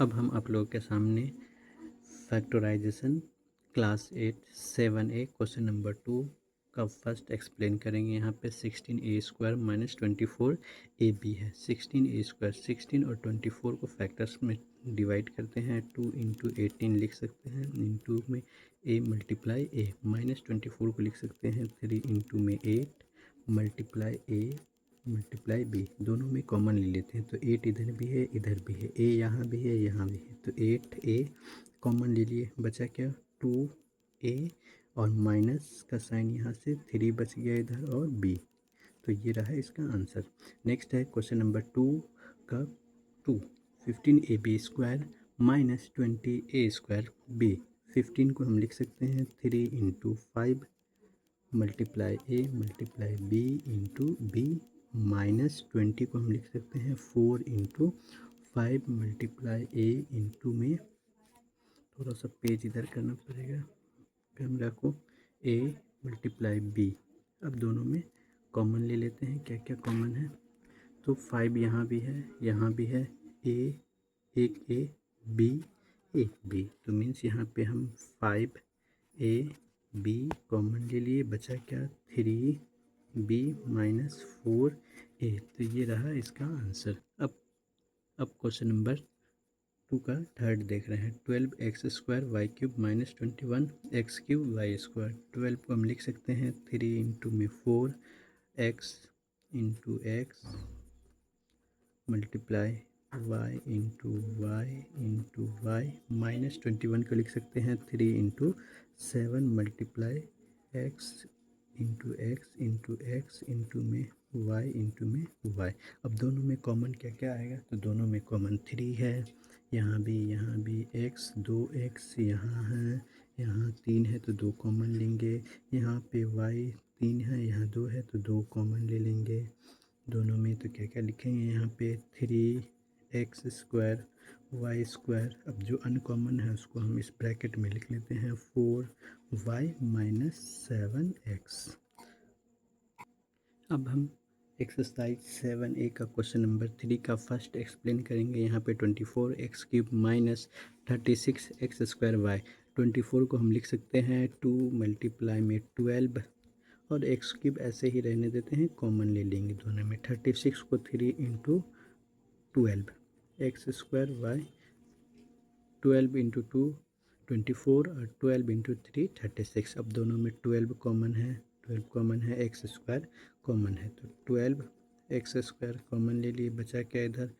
अब हम आप लोगों के सामने factorisation class 8 7A question number 2 का फर्स्ट एक्सप्लेन करेंगे। यहाँ पे 16a² माइनस 24ab है। 16a² 16 और 24 को फैक्टर्स में डिवाइड करते हैं। 2 इंटू 18 लिख सकते हैं, इंटू में a मल्टीप्लाई a, माइनस 24 को लिख सकते हैं 3 इंटू में 8 मल्टीप्लाई a मल्टीप्लाई b, दोनों में कॉमन ले लेते हैं। तो 8 इधर भी है इधर भी है, a यहाँ भी है यहाँ भी है, तो 8a कॉमन ले लिए, बचा क्या 2a और माइनस का साइन यहाँ से 3 बच गया इधर और b, तो ये रहा इसका आंसर। नेक्स्ट है क्वेश्चन नंबर 2 का 2 15ab² माइनस 20a² b। 15 को हम लिख सकते हैं 3 into 5 multiply a multiply b into b, minus 20 को हम लिख सकते हैं 4 इंटू 5 मल्टीप्लाई a इंटू में, थोड़ा सा पेज इधर करना पड़ेगा कैमरा को, a मल्टीप्लाई b। अब दोनों में कॉमन ले लेते हैं, क्या क्या कॉमन है, तो 5 यहाँ भी है यहाँ भी है, a एक a b एक b, तो मीन्स यहाँ पे हम 5a b कॉमन ले लिए, बचा क्या 3b माइनस 4a, तो ये रहा इसका आंसर। अब क्वेश्चन नंबर 2 का थर्ड देख रहे हैं। 12x² y³ minus 21x³ y²। 12 को हम लिख सकते हैं 3 इंटू में 4 x into X multiply y into Y, minus 21 को लिख सकते हैं 3 into 7 multiply x into X into में y। अब दोनों में कॉमन क्या क्या आएगा, तो दोनों में कॉमन 3 है, यहाँ भी x 2x यहाँ है, यहाँ 3 है तो 2 कॉमन लेंगे, यहाँ पे y 3 है यहाँ 2 है तो 2 कॉमन ले लेंगे दोनों में। तो क्या क्या लिखेंगे यहाँ पे 3x² y²। अब जो अनकॉमन है उसको हम इस ब्रैकेट में लिख लेते हैं 4y माइनस 7x। अब हम एक्सरसाइज 7A का क्वेश्चन नंबर 3 का फर्स्ट एक्सप्लेन करेंगे। यहाँ पे 24x³ माइनस 36x² y। 24 को हम लिख सकते हैं 2 मल्टीप्लाई में 12 और x³ ऐसे ही रहने देते हैं, कॉमन ले लेंगे दोनों में। 36 को 3 इंटू 12 x² y, 12 इंटू 2 24 और 12 इंटू 3 36। अब दोनों में 12 कॉमन है, 12 कॉमन है, x² कॉमन है, तो 12x² कॉमन ले लिए, बचा क्या इधर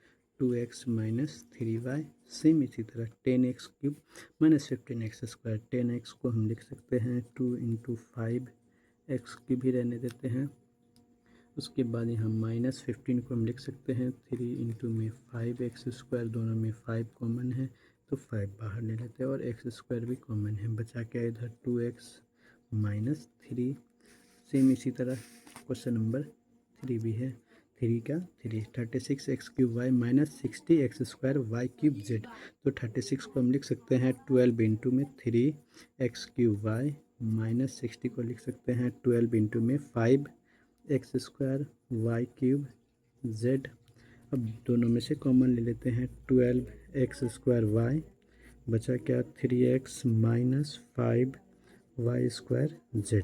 2x माइनस 3y। सेम इसी तरह 10x³ माइनस 15x²। 10x को हम लिख सकते हैं 2 इंटू 5x³ भी रहने देते हैं। उसके बाद यहाँ माइनस 15 को हम लिख सकते हैं 3 इंटू में 5x², दोनों में 5 कॉमन है तो 5 बाहर ले लेते हैं और x² भी कॉमन है, बचा क्या इधर 2x माइनस 3। सेम इसी तरह क्वेश्चन नंबर 3 भी है, 3 का 3 36x³ y minus 60x² y³ z। तो 36 को हम लिख सकते हैं 12 इंटू में 3x³ y माइनस 60 को लिख सकते हैं 12 इंटू में 5x² y³ z। अब दोनों में से कॉमन ले लेते हैं 12x² y, बचा क्या 3x माइनस 5y² z।